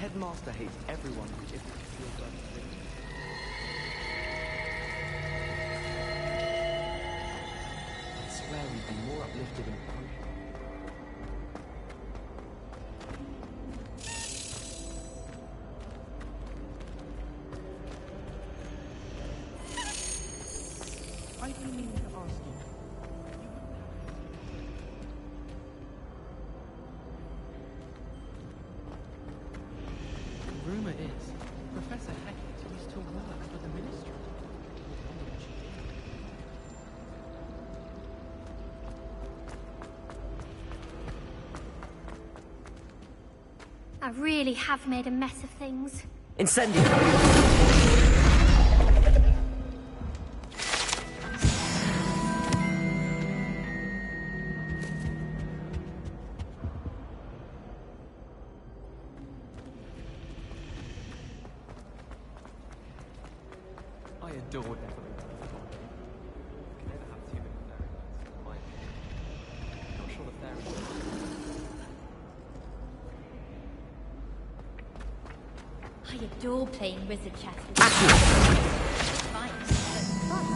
headmaster hates everyone who isn't your birthday. I swear we'd be more uplifted in potion. I didn't mean to ask you. The rumor is, Professor Hackett used to work for the Ministry. I really have made a mess of things. Incendio! I adore decorating. You can never have too many fairy lights. I'm not sure the fairy I adore playing wizard chess with Fine, but fun.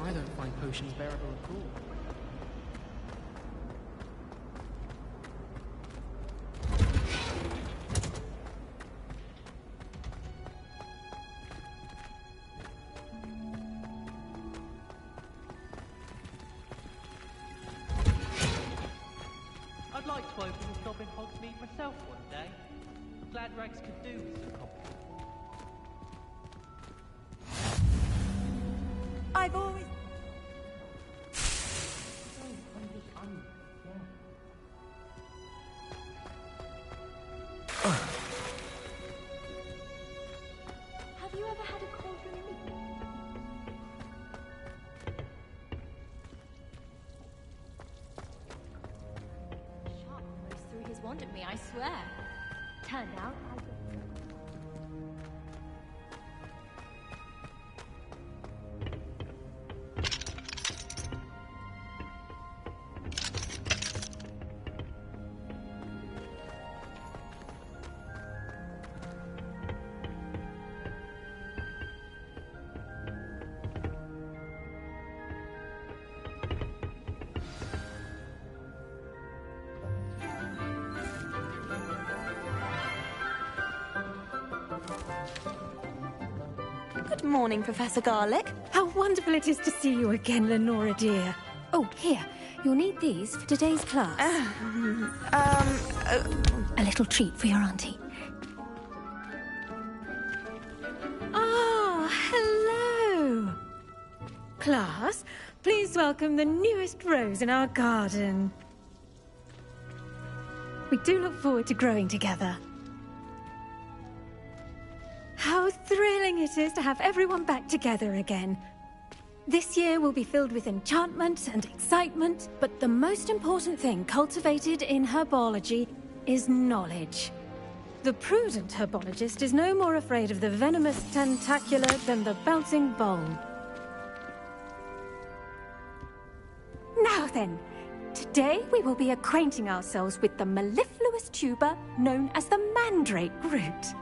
I don't find potions bearable at all. I'd like to open a shop in Hogsmeade myself one day. I'm glad Rags could do with some coffee. I've always... Have you ever had a cauldron meal? Sharp almost threw his wand at me, I swear. Turned out I just... Good morning, Professor Garlick. How wonderful it is to see you again, Lenora dear. Oh, here. You'll need these for today's class. A little treat for your auntie. Ah, hello. Class, please welcome the newest rose in our garden. We do look forward to growing together. How thrilling it is to have everyone back together again. This year will be filled with enchantment and excitement, but the most important thing cultivated in herbology is knowledge. The prudent herbologist is no more afraid of the venomous tentacular than the bouncing bowl. Now then, today we will be acquainting ourselves with the mellifluous tuber known as the mandrake root.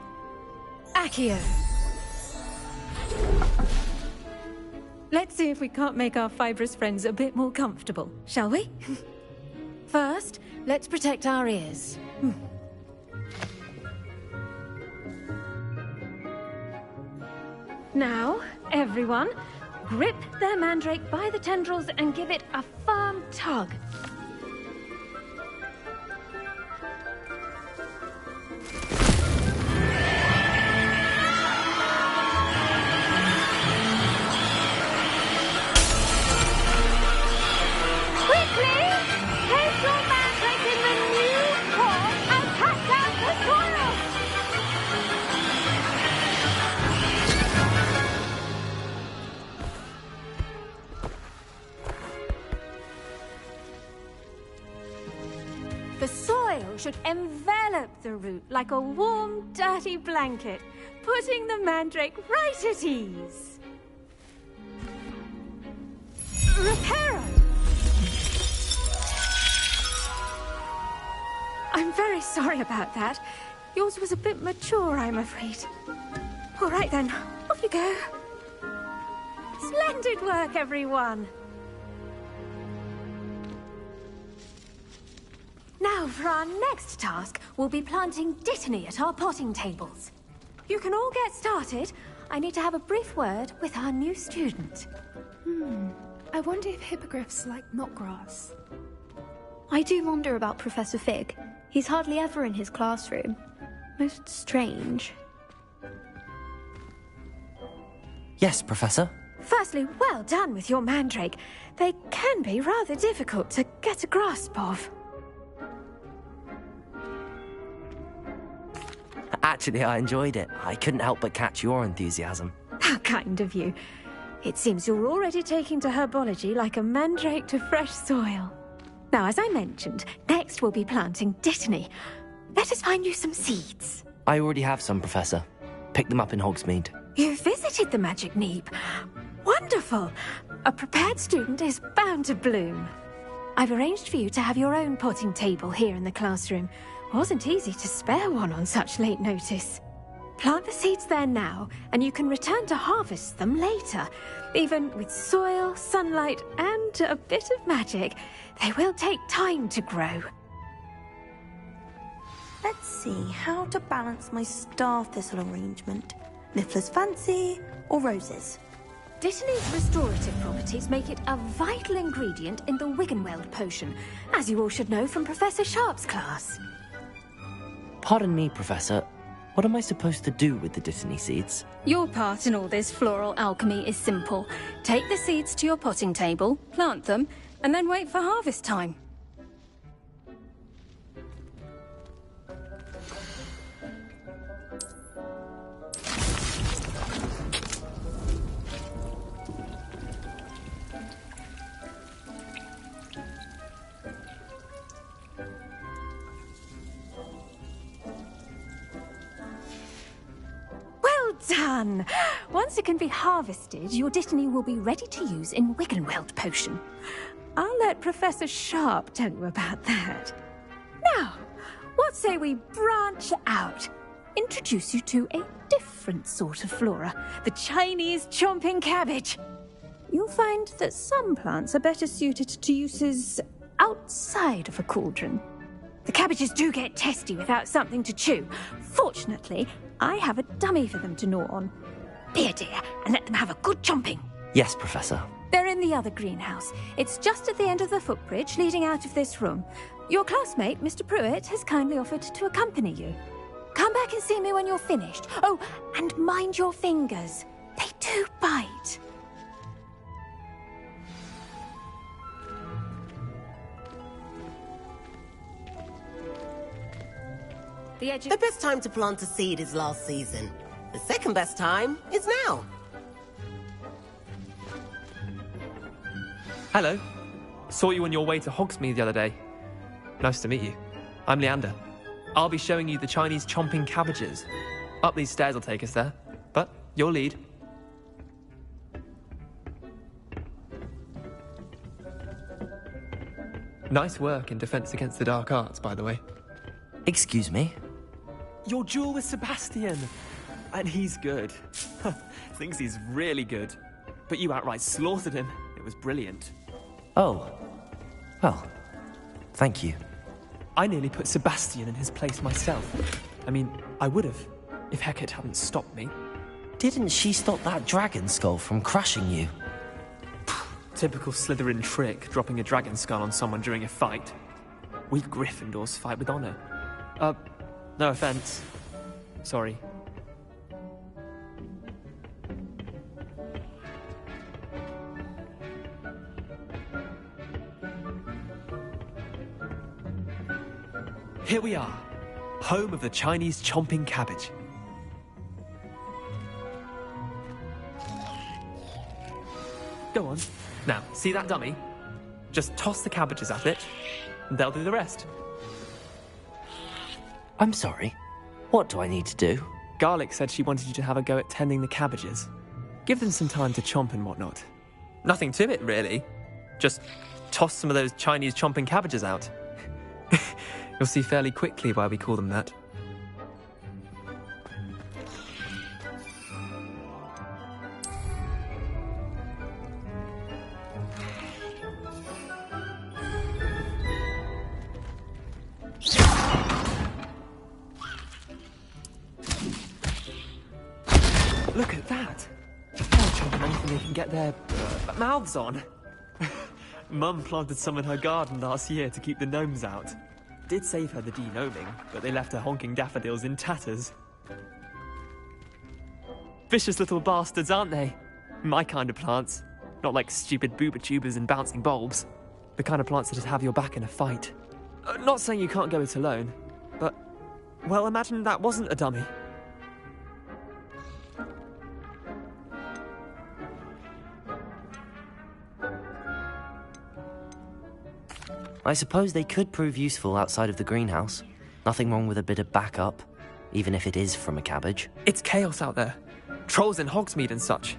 Accio. Let's see if we can't make our fibrous friends a bit more comfortable, shall we? First, let's protect our ears. Now, everyone, grip their mandrake by the tendrils and give it a firm tug. should envelop the root like a warm, dirty blanket, putting the mandrake right at ease. Reparo! I'm very sorry about that. Yours was a bit mature, I'm afraid. All right then, off you go. Splendid work, everyone! Now, for our next task, we'll be planting Dittany at our potting tables. You can all get started. I need to have a brief word with our new student. I wonder if hippogriffs like knotgrass. I do wonder about Professor Fig. He's hardly ever in his classroom. Most strange. Yes, Professor. Firstly, well done with your mandrake. They can be rather difficult to get a grasp of. Actually, I enjoyed it. I couldn't help but catch your enthusiasm. How kind of you. It seems you're already taking to herbology like a mandrake to fresh soil. Now, as I mentioned, next we'll be planting Dittany. Let us find you some seeds. I already have some, Professor. Picked them up in Hogsmeade. You visited the Magic Neep. Wonderful! A prepared student is bound to bloom. I've arranged for you to have your own potting table here in the classroom. Wasn't easy to spare one on such late notice. Plant the seeds there now, and you can return to harvest them later. Even with soil, sunlight, and a bit of magic, they will take time to grow. Let's see how to balance my star thistle arrangement. Niffler's fancy or roses? Dittany's restorative properties make it a vital ingredient in the Wiggenweld potion, as you all should know from Professor Sharp's class. Pardon me, Professor. What am I supposed to do with the Dittany seeds? Your part in all this floral alchemy is simple. Take the seeds to your potting table, plant them, and then wait for harvest time. Done! Once it can be harvested, your Dittany will be ready to use in Wiggenweld potion. I'll let Professor Sharp tell you about that. Now, what say we branch out? Introduce you to a different sort of flora, the Chinese chomping cabbage. You'll find that some plants are better suited to uses outside of a cauldron. The cabbages do get testy without something to chew. Fortunately, I have a dummy for them to gnaw on. Be a dear and let them have a good chomping. Yes, Professor. They're in the other greenhouse. It's just at the end of the footbridge leading out of this room. Your classmate, Mr. Pruitt, has kindly offered to accompany you. Come back and see me when you're finished. Oh, and mind your fingers. They do bite. The best time to plant a seed is last season. The second best time is now. Hello. Saw you on your way to Hogsmeade the other day. Nice to meet you. I'm Leander. I'll be showing you the Chinese chomping cabbages. Up these stairs will take us there. But your lead. Nice work in Defense Against the Dark Arts, by the way. Excuse me? Your duel with Sebastian! And he's good. Thinks he's really good. But you outright slaughtered him. It was brilliant. Oh. Well, thank you. I nearly put Sebastian in his place myself. I mean, I would have, if Hecate hadn't stopped me. Didn't she stop that dragon skull from crushing you? Typical Slytherin trick, dropping a dragon skull on someone during a fight. We Gryffindors fight with honor. No offense. Sorry. Here we are, home of the Chinese chomping cabbage. Go on. Now, see that dummy? Just toss the cabbages at it, and they'll do the rest. I'm sorry. What do I need to do? Garlic said she wanted you to have a go at tending the cabbages. Give them some time to chomp and whatnot. Nothing to it, really. Just toss some of those Chinese chomping cabbages out. You'll see fairly quickly why we call them that. Look at that! They're chomping anything they can get their mouths on. Mum planted some in her garden last year to keep the gnomes out. Did save her the de-gnoming, but they left her honking daffodils in tatters. Vicious little bastards, aren't they? My kind of plants. Not like stupid booba tubers and bouncing bulbs. The kind of plants that just have your back in a fight. Not saying you can't go it alone, but... well, imagine that wasn't a dummy. I suppose they could prove useful outside of the greenhouse. Nothing wrong with a bit of backup, even if it is from a cabbage. It's chaos out there. Trolls in Hogsmeade and such.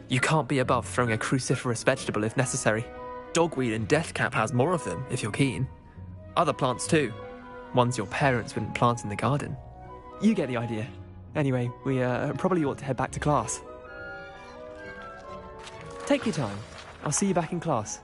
You can't be above throwing a cruciferous vegetable if necessary. Dogweed and deathcap has more of them, if you're keen. Other plants too. Ones your parents wouldn't plant in the garden. You get the idea. Anyway, we probably ought to head back to class. Take your time. I'll see you back in class.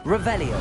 Revelio.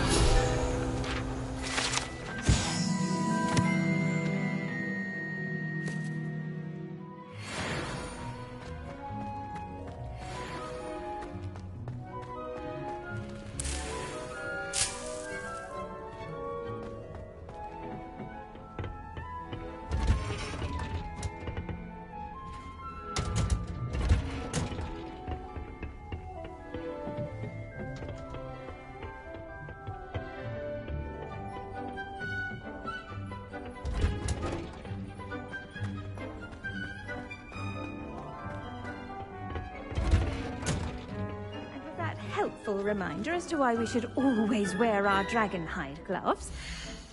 Helpful reminder as to why we should always wear our dragon hide gloves.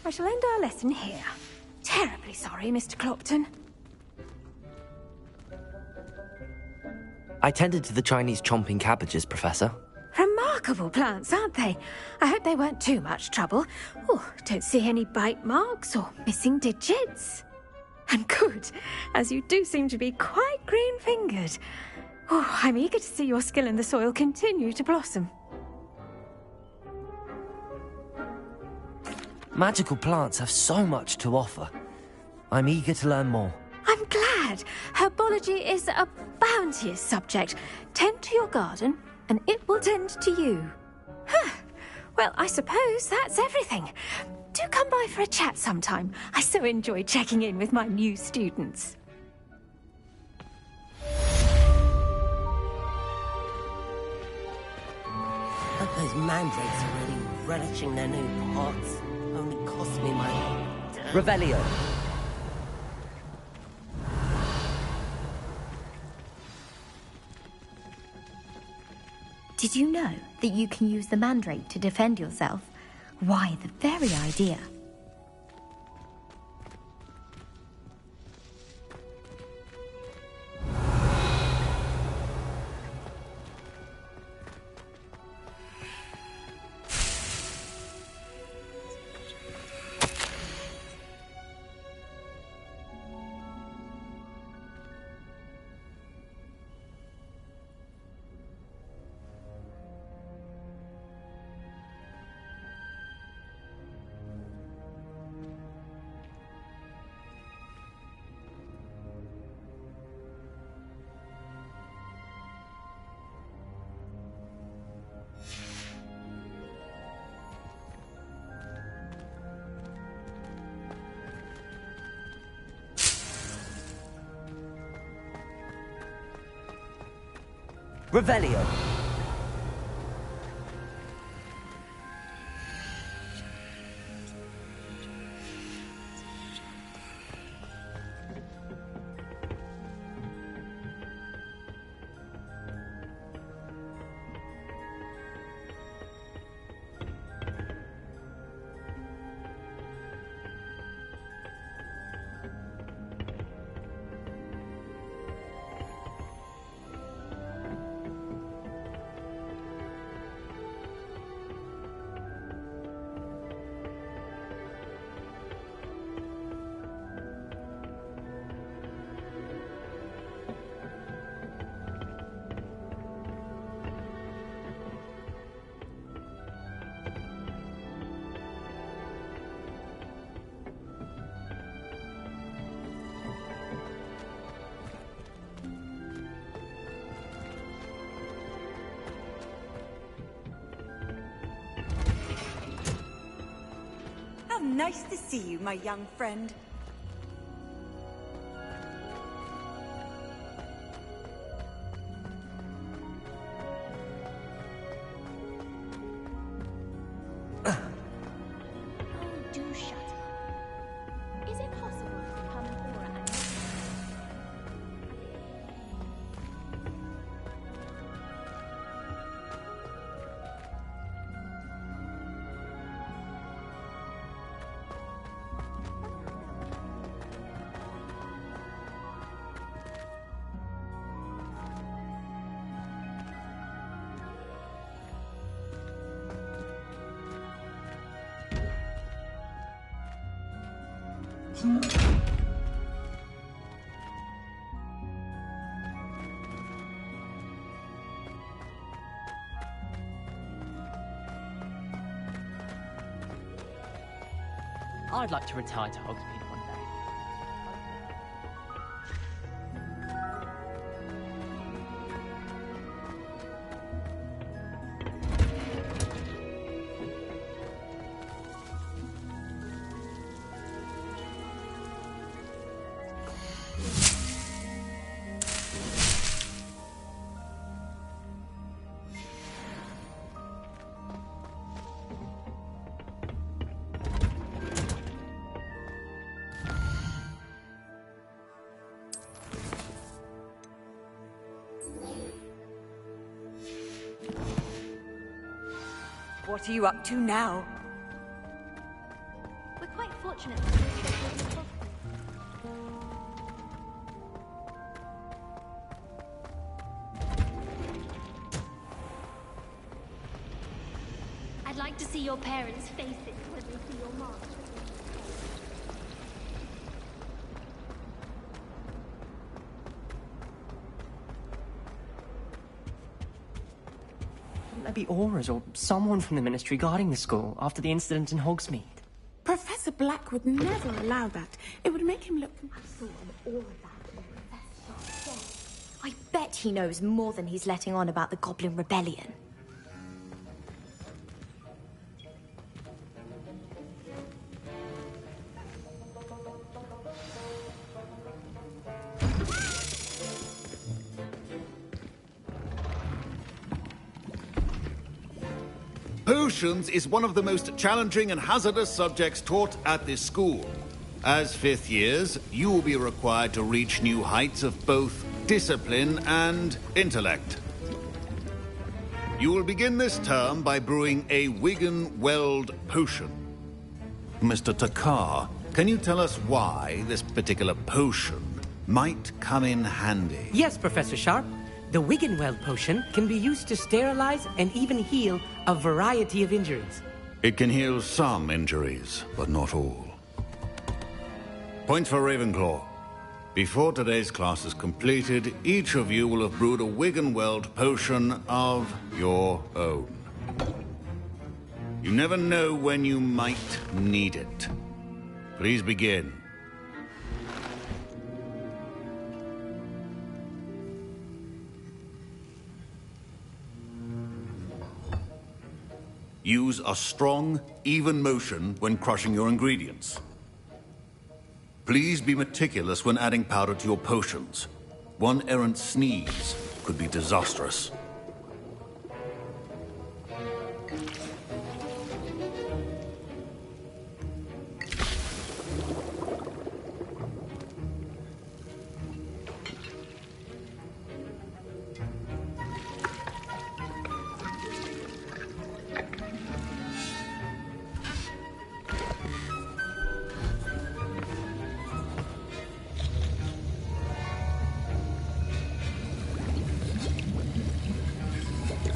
I shall end our lesson here. Terribly sorry, Mr. Clopton. I tended to the Chinese chomping cabbages, Professor. Remarkable plants, aren't they? I hope they weren't too much trouble. Oh, don't see any bite marks or missing digits. And good, as you do seem to be quite green-fingered. Oh, I'm eager to see your skill in the soil continue to blossom. Magical plants have so much to offer. I'm eager to learn more. I'm glad. Herbology is a bounteous subject. Tend to your garden, and it will tend to you. Huh. Well, I suppose that's everything. Do come by for a chat sometime. I so enjoy checking in with my new students. Hope those mandrakes are really relishing their new pots. Only cost me my... Revelio. Did you know that you can use the mandrake to defend yourself? Why, the very idea. Revelio. How nice to see you, my young friend. Do shut up. Is it possible to become an aura and not... I'd like to retire to Hogsmeade one day. What are you up to now? We're quite fortunate that we're in Hogwarts. I'd like to see your parents' faces when they see your mark. There be auras or someone from the Ministry guarding the school after the incident in Hogsmeade. Professor Black would never allow that. It would make him look... I saw an aura back in Professor Sharp's desk. I bet he knows more than he's letting on about the Goblin Rebellion. Potions is one of the most challenging and hazardous subjects taught at this school. As fifth years, you will be required to reach new heights of both discipline and intellect. You will begin this term by brewing a Wigan-Weld potion. Mr. Takar, can you tell us why this particular potion might come in handy? Yes, Professor Sharp. The Wiggenweld potion can be used to sterilize and even heal a variety of injuries. It can heal some injuries, but not all. Point for Ravenclaw. Before today's class is completed, each of you will have brewed a Wiggenweld potion of your own. You never know when you might need it. Please begin. Use a strong, even motion when crushing your ingredients. Please be meticulous when adding powder to your potions. One errant sneeze could be disastrous.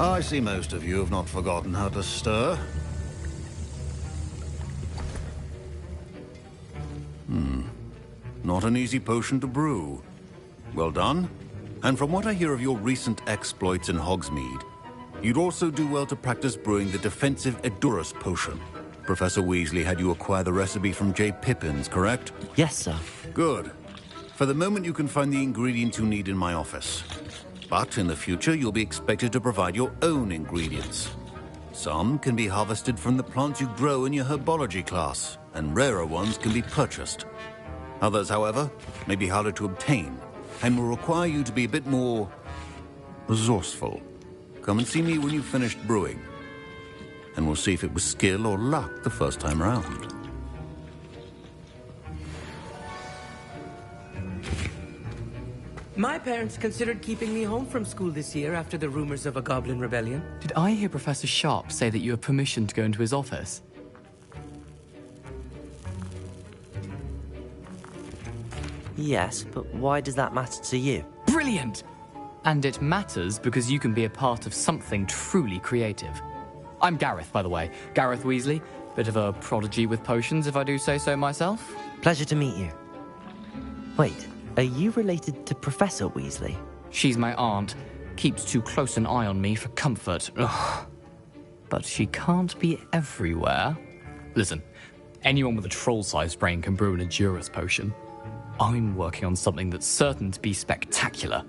I see most of you have not forgotten how to stir. Not an easy potion to brew. Well done. And from what I hear of your recent exploits in Hogsmeade, you'd also do well to practice brewing the defensive Edurus potion. Professor Weasley had you acquire the recipe from J. Pippin's, correct? Yes, sir. Good. For the moment, you can find the ingredients you need in my office. But in the future, you'll be expected to provide your own ingredients. Some can be harvested from the plants you grow in your herbology class, and rarer ones can be purchased. Others, however, may be harder to obtain, and will require you to be a bit more resourceful. Come and see me when you've finished brewing, and we'll see if it was skill or luck the first time round. My parents considered keeping me home from school this year after the rumors of a goblin rebellion. Did I hear Professor Sharp say that you have permission to go into his office? Yes, but why does that matter to you? Brilliant! And it matters because you can be a part of something truly creative. I'm Gareth, by the way. Gareth Weasley. Bit of a prodigy with potions, if I do say so myself. Pleasure to meet you. Wait, are you related to Professor Weasley? She's my aunt. Keeps too close an eye on me for comfort. Ugh. But she can't be everywhere. Listen, anyone with a troll-sized brain can brew an Edurus potion. I'm working on something that's certain to be spectacular.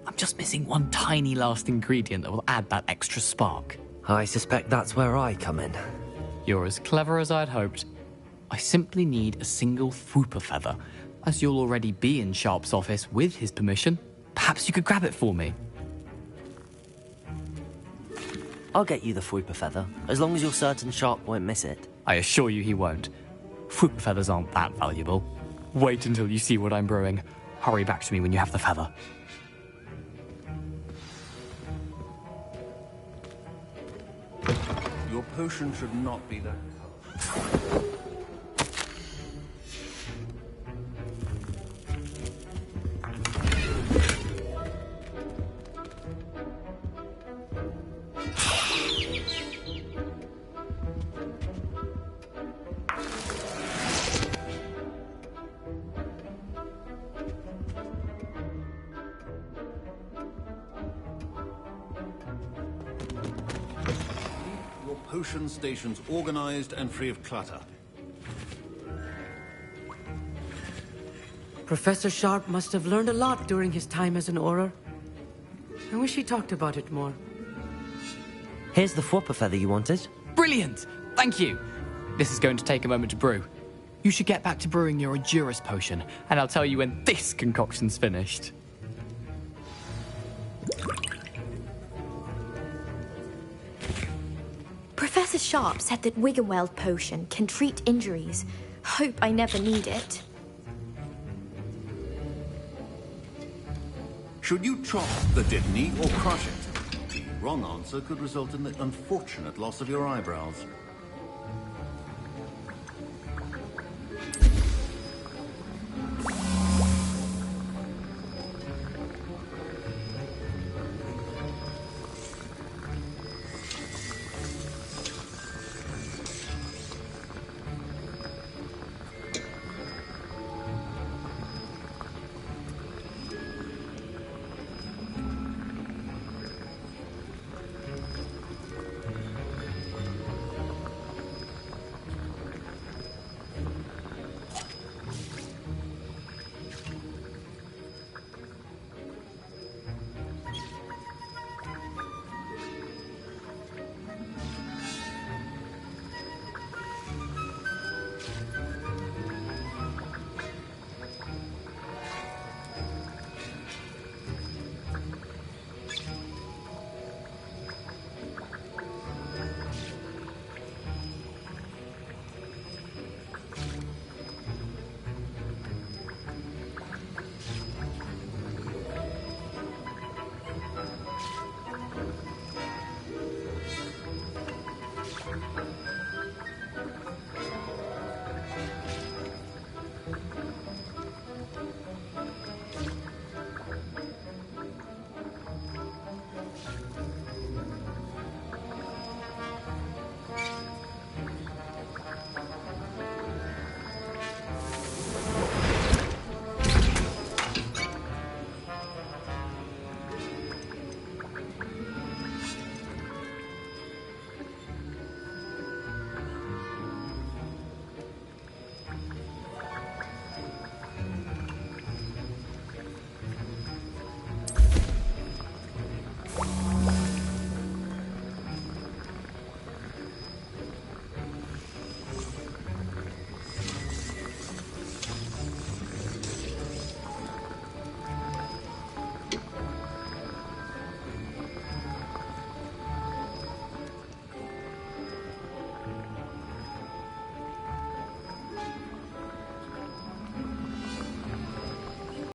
I'm just missing one tiny last ingredient that will add that extra spark. I suspect that's where I come in. You're as clever as I'd hoped. I simply need a single Fwooper feather. As you'll already be in Sharp's office with his permission, perhaps you could grab it for me. I'll get you the Fwooper feather, as long as you're certain Sharp won't miss it. I assure you he won't. Fwooper feathers aren't that valuable. Wait until you see what I'm brewing. Hurry back to me when you have the feather. Your potion should not be that color. Potion stations organized and free of clutter. Professor Sharp must have learned a lot during his time as an Auror. I wish he talked about it more. Here's the Fwooper feather you wanted. Brilliant! Thank you! This is going to take a moment to brew. You should get back to brewing your Edurus potion, and I'll tell you when this concoction's finished. Professor Sharp said that Wiggenweld potion can treat injuries. Hope I never need it. Should you chop the Dittany or crush it? The wrong answer could result in the unfortunate loss of your eyebrows.